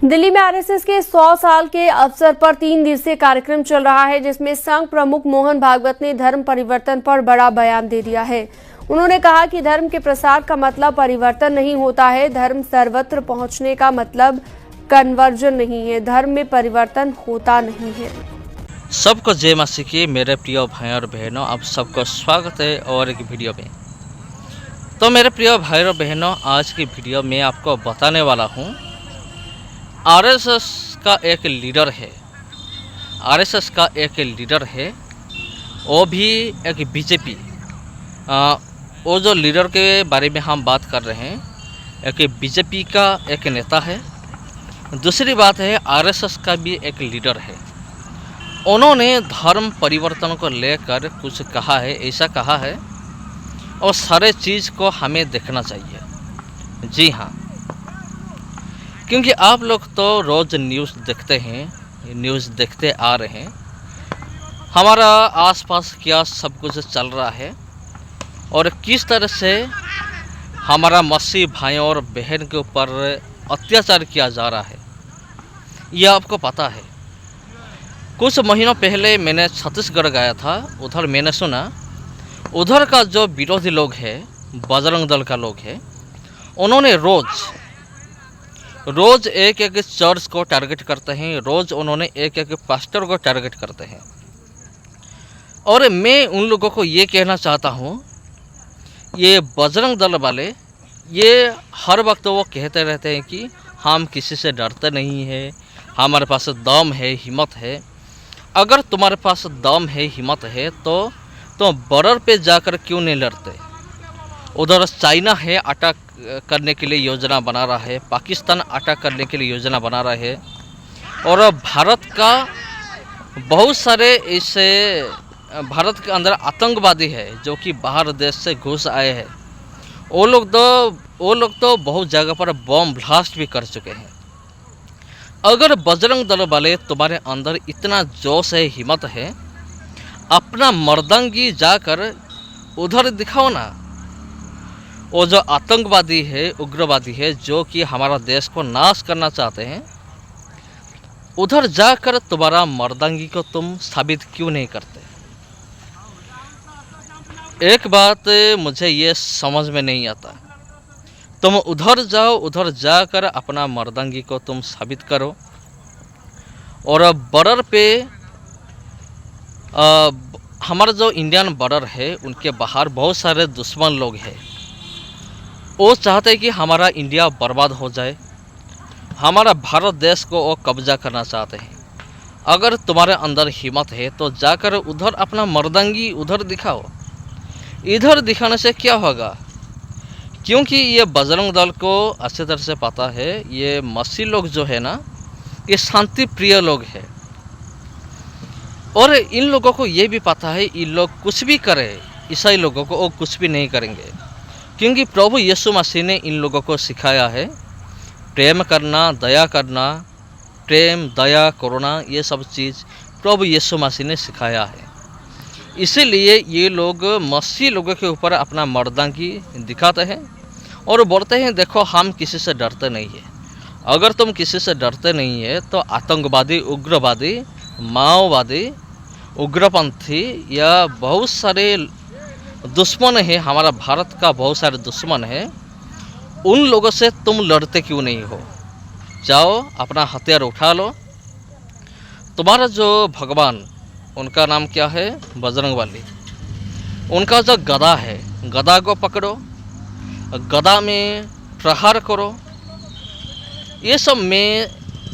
दिल्ली में आरएसएस के 100 साल के अवसर पर 3 दिवसीय कार्यक्रम चल रहा है, जिसमें संघ प्रमुख मोहन भागवत ने धर्म परिवर्तन पर बड़ा बयान दे दिया है। उन्होंने कहा कि धर्म के प्रसार का मतलब परिवर्तन नहीं होता है, धर्म सर्वत्र पहुंचने का मतलब कन्वर्जन नहीं है, धर्म में परिवर्तन होता नहीं है। सबको जय मसीह की। मेरे प्रिय भाई और बहनों, आप सबको स्वागत है और एक वीडियो में। तो मेरे प्रिय भाई और बहनों, आज की वीडियो में आपको बताने वाला हूँ, आरएसएस का एक लीडर है, आरएसएस का एक लीडर है, वो भी एक बीजेपी। वो जो लीडर के बारे में हम बात कर रहे हैं, एक बीजेपी का एक नेता है। दूसरी बात है, आरएसएस का भी एक लीडर है। उन्होंने धर्म परिवर्तन को लेकर कुछ कहा है, ऐसा कहा है, और सारे चीज़ को हमें देखना चाहिए। जी हाँ, क्योंकि आप लोग तो रोज़ न्यूज़ देखते हैं, न्यूज़ देखते आ रहे हैं, हमारा आसपास क्या सब कुछ चल रहा है और किस तरह से हमारा मसीह भाइयों और बहन के ऊपर अत्याचार किया जा रहा है, यह आपको पता है। कुछ महीनों पहले मैंने छत्तीसगढ़ गया था। उधर मैंने सुना, उधर का जो विरोधी लोग हैं, बजरंग दल का लोग हैं, उन्होंने रोज़ एक एक चर्च को टारगेट करते हैं, रोज़ उन्होंने एक एक पास्टर को टारगेट करते हैं। और मैं उन लोगों को ये कहना चाहता हूँ, ये बजरंग दल वाले ये हर वक्त वो कहते रहते हैं कि हम किसी से डरते नहीं हैं, हमारे पास दम है, हिम्मत है। अगर तुम्हारे पास दम है, हिम्मत है, तो बॉर्डर पे जाकर क्यों नहीं लड़ते? उधर चाइना है, अटैक करने के लिए योजना बना रहा है, पाकिस्तान अटैक करने के लिए योजना बना रहा है, और भारत का बहुत सारे ऐसे भारत के अंदर आतंकवादी है जो कि बाहर देश से घुस आए हैं। वो लोग तो बहुत जगह पर बम ब्लास्ट भी कर चुके हैं। अगर बजरंग दल वाले तुम्हारे अंदर इतना जोश है, हिम्मत है, अपना मर्दांगी जाकर उधर दिखाओ ना। वो जो आतंकवादी है, उग्रवादी है, जो कि हमारा देश को नाश करना चाहते हैं, उधर जाकर तुम्हारा मर्दांगी को तुम साबित क्यों नहीं करते? एक बात मुझे ये समझ में नहीं आता, तुम उधर जाओ, उधर जाकर अपना मर्दांगी को तुम साबित करो। और बॉर्डर पे हमारा जो इंडियन बॉर्डर है, उनके बाहर बहुत सारे दुश्मन लोग हैं। वो चाहते हैं कि हमारा इंडिया बर्बाद हो जाए, हमारा भारत देश को वो कब्जा करना चाहते हैं। अगर तुम्हारे अंदर हिम्मत है तो जाकर उधर अपना मर्दांगी उधर दिखाओ। इधर दिखाने से क्या होगा? क्योंकि ये बजरंग दल को अच्छी तरह से पता है, ये मसीह लोग जो है ना, ये शांति प्रिय लोग हैं। और इन लोगों को ये भी पता है, इन लोग कुछ भी करें, ईसाई लोगों को वो कुछ भी नहीं करेंगे, क्योंकि प्रभु यीशु मसीह ने इन लोगों को सिखाया है प्रेम करना, दया करना, प्रेम, दया, करुणा, ये सब चीज़ प्रभु यीशु मसीह ने सिखाया है। इसीलिए ये लोग मसीह लोगों के ऊपर अपना मर्दांगी दिखाते हैं और बोलते हैं, देखो हम किसी से डरते नहीं है। अगर तुम किसी से डरते नहीं है तो आतंकवादी, उग्रवादी, माओवादी, उग्रपंथी या बहुत सारे दुश्मन है, हमारा भारत का बहुत सारे दुश्मन है, उन लोगों से तुम लड़ते क्यों नहीं हो? जाओ, अपना हथियार उठा लो। तुम्हारा जो भगवान, उनका नाम क्या है? बजरंगबली। उनका जो गदा है, गदा को पकड़ो, गदा में प्रहार करो। ये सब में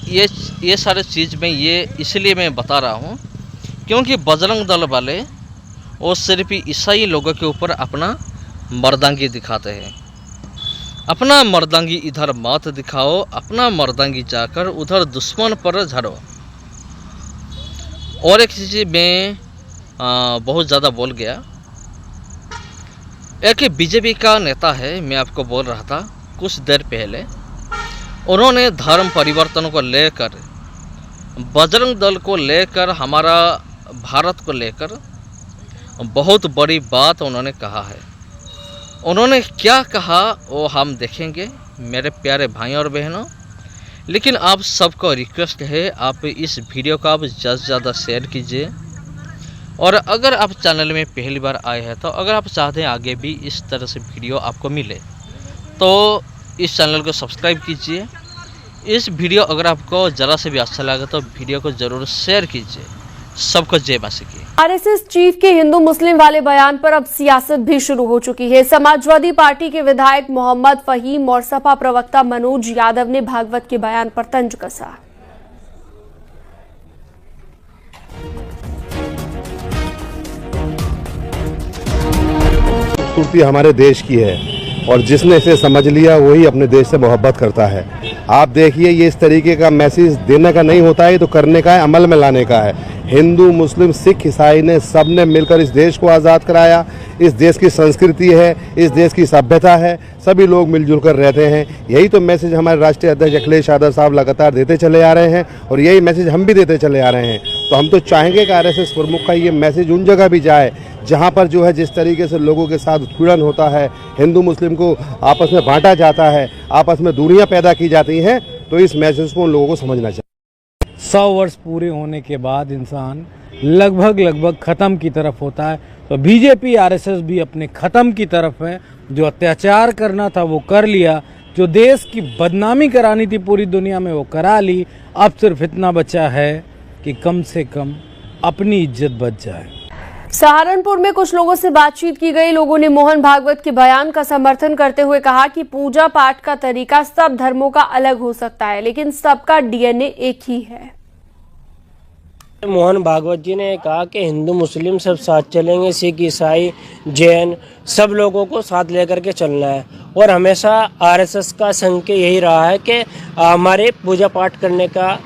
ये सारे चीज़ में ये इसलिए मैं बता रहा हूँ, क्योंकि बजरंग दल वाले वो सिर्फ ईसाई लोगों के ऊपर अपना मर्दांगी दिखाते हैं। अपना मर्दांगी इधर मत दिखाओ, अपना मर्दांगी जाकर उधर दुश्मन पर झड़ो। और एक चीज़ मैं बहुत ज़्यादा बोल गया। एक बीजेपी का नेता है, मैं आपको बोल रहा था कुछ देर पहले, उन्होंने धर्म परिवर्तन को लेकर, बजरंग दल को लेकर, हमारा भारत को लेकर बहुत बड़ी बात उन्होंने कहा है। उन्होंने क्या कहा वो हम देखेंगे। मेरे प्यारे भाई और बहनों, लेकिन आप सबको रिक्वेस्ट है, आप इस वीडियो को आप ज़्यादा से ज़्यादा शेयर कीजिए। और अगर आप चैनल में पहली बार आए हैं तो अगर आप चाहते हैं आगे भी इस तरह से वीडियो आपको मिले तो इस चैनल को सब्सक्राइब कीजिए। इस वीडियो अगर आपको ज़रा से भी अच्छा लगे तो वीडियो को ज़रूर शेयर कीजिए। सबको जय मां की। आरएसएस चीफ के हिंदू मुस्लिम वाले बयान पर अब सियासत भी शुरू हो चुकी है। समाजवादी पार्टी के विधायक मोहम्मद फहीम और सपा प्रवक्ता मनोज यादव ने भागवत के बयान पर तंज कसा। खूबसूरती हमारे देश की है और जिसने इसे समझ लिया वही अपने देश से मोहब्बत करता है। आप देखिए, ये इस तरीके का मैसेज देने का नहीं होता है, तो करने का है, अमल में लाने का है। हिंदू मुस्लिम सिख ईसाई ने सब ने मिलकर इस देश को आज़ाद कराया। इस देश की संस्कृति है, इस देश की सभ्यता है, सभी लोग मिलजुल कर रहते हैं। यही तो मैसेज हमारे राष्ट्रीय अध्यक्ष अखिलेश यादव साहब लगातार देते चले आ रहे हैं और यही मैसेज हम भी देते चले आ रहे हैं। तो हम तो चाहेंगे कि आरएसएस प्रमुख का ये मैसेज उन जगह भी जाए जहाँ पर जो है जिस तरीके से लोगों के साथ उत्पीड़न होता है, हिंदू मुस्लिम को आपस में बांटा जाता है, आपस में दूरियां पैदा की जाती हैं, तो इस मैसेज को उन लोगों को समझना चाहिए। 100 वर्ष पूरे होने के बाद इंसान लगभग ख़त्म की तरफ होता है, तो बीजेपी आरएसएस भी अपने ख़त्म की तरफ है। जो अत्याचार करना था वो कर लिया, जो देश की बदनामी करानी थी पूरी दुनिया में वो करा ली। अब सिर्फ इतना बचा है कि कम से कम अपनी इज्जत बच जाए। सहारनपुर में कुछ लोगों से बातचीत की गई। लोगों ने मोहन भागवत के बयान का समर्थन करते हुए कहा कि पूजा पाठ का तरीका सब धर्मों का अलग हो सकता है, लेकिन सबका डीएनए एक ही है। मोहन भागवत जी ने कहा कि हिंदू मुस्लिम सब साथ चलेंगे, सिख ईसाई जैन सब लोगों को साथ लेकर के चलना है। और हमेशा आरएसएस का संघ यही रहा है कि हमारे पूजा पाठ करने का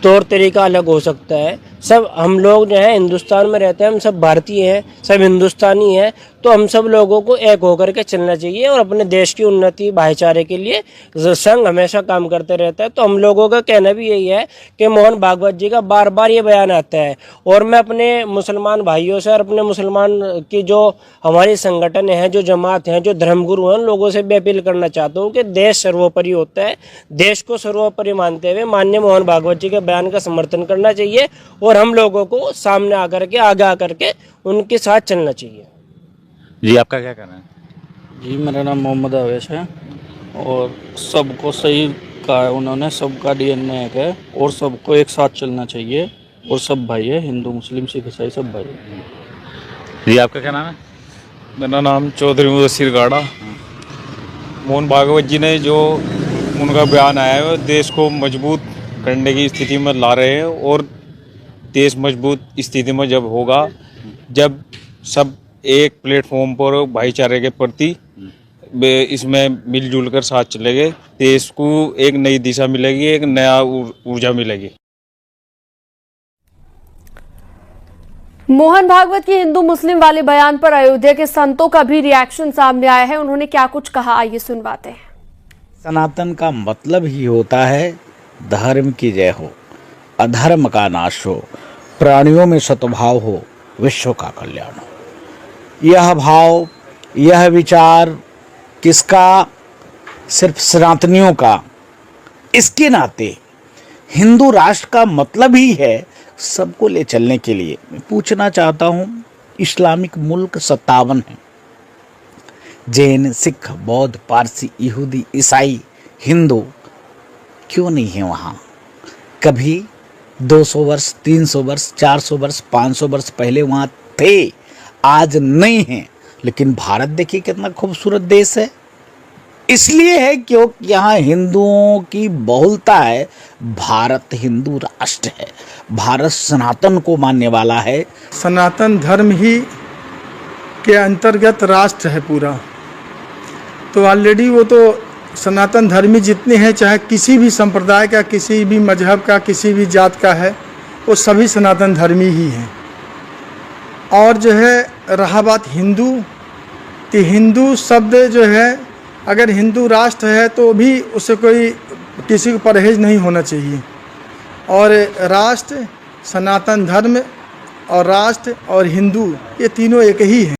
तौर तरीका अलग हो सकता है। सब हम लोग जो है हिंदुस्तान में रहते हैं, हम सब भारतीय हैं, सब हिंदुस्तानी हैं, तो हम सब लोगों को एक होकर के चलना चाहिए और अपने देश की उन्नति भाईचारे के लिए संघ हमेशा काम करते रहता है। तो हम लोगों का कहना भी यही है कि मोहन भागवत जी का बार बार ये बयान आता है। और मैं अपने मुसलमान भाइयों से और अपने मुसलमान की जो हमारी संगठन है, जो जमात हैं, जो धर्मगुरु हैं, उन लोगों से भी अपील करना चाहता हूँ कि देश सर्वोपरि होता है। देश को सर्वोपरि मानते हुए माननीय मोहन भागवत जी के बयान का समर्थन करना चाहिए और हम लोगों को सामने आकर के आगे आकर के उनके साथ चलना चाहिए। जी, आपका क्या कहना है? जी, मेरा नाम मोहम्मद अवैस है और सबको सही कहा है उन्होंने। सबका डीएनए एक है और सबको एक साथ चलना चाहिए और सब भाई है, हिंदू मुस्लिम सिख ईसाई सब भाई है। जी, आपका क्या नाम है? मेरा नाम चौधरी मुदस्सिर गाड़ा। मोहन भागवत जी ने जो उनका बयान आया है वो देश को मजबूत करने की स्थिति में ला रहे हैं और देश मजबूत स्थिति में जब होगा, जब सब एक प्लेटफॉर्म पर भाईचारे के प्रति इसमें मिलजुल कर साथ चलेंगे, देश को एक नई दिशा मिलेगी, एक नया ऊर्जा मिलेगी। मोहन भागवत के हिंदू मुस्लिम वाले बयान पर अयोध्या के संतों का भी रिएक्शन सामने आया है। उन्होंने क्या कुछ कहा, आइए सुनवाते हैं। सनातन का मतलब ही होता है धर्म की जय हो, अधर्म का नाश हो, प्राणियों में सद्भाव हो, विश्व का कल्याण हो। यह भाव, यह विचार किसका? सिर्फ सनातनियों का। इसके नाते हिंदू राष्ट्र का मतलब ही है सबको ले चलने के लिए। मैं पूछना चाहता हूँ, इस्लामिक मुल्क 57 हैं, जैन सिख बौद्ध पारसी यहूदी ईसाई हिंदू क्यों नहीं है वहाँ? कभी 200 वर्ष 300 वर्ष 400 वर्ष 500 वर्ष पहले वहाँ थे, आज नहीं हैं। लेकिन भारत देखिए कितना खूबसूरत देश है। इसलिए है क्योंकि यहाँ हिंदुओं की बहुलता है। भारत हिंदू राष्ट्र है, भारत सनातन को मानने वाला है। सनातन धर्म ही के अंतर्गत राष्ट्र है पूरा। तो ऑलरेडी वो तो सनातन धर्मी जितने हैं, चाहे किसी भी संप्रदाय का, किसी भी मजहब का, किसी भी जात का है, वो सभी सनातन धर्मी ही हैं। और जो है रहा बात हिंदू, तो हिंदू शब्द जो है अगर हिंदू राष्ट्र है तो भी उससे कोई किसी को परहेज नहीं होना चाहिए। और राष्ट्र, सनातन धर्म और राष्ट्र और हिंदू ये तीनों एक ही हैं।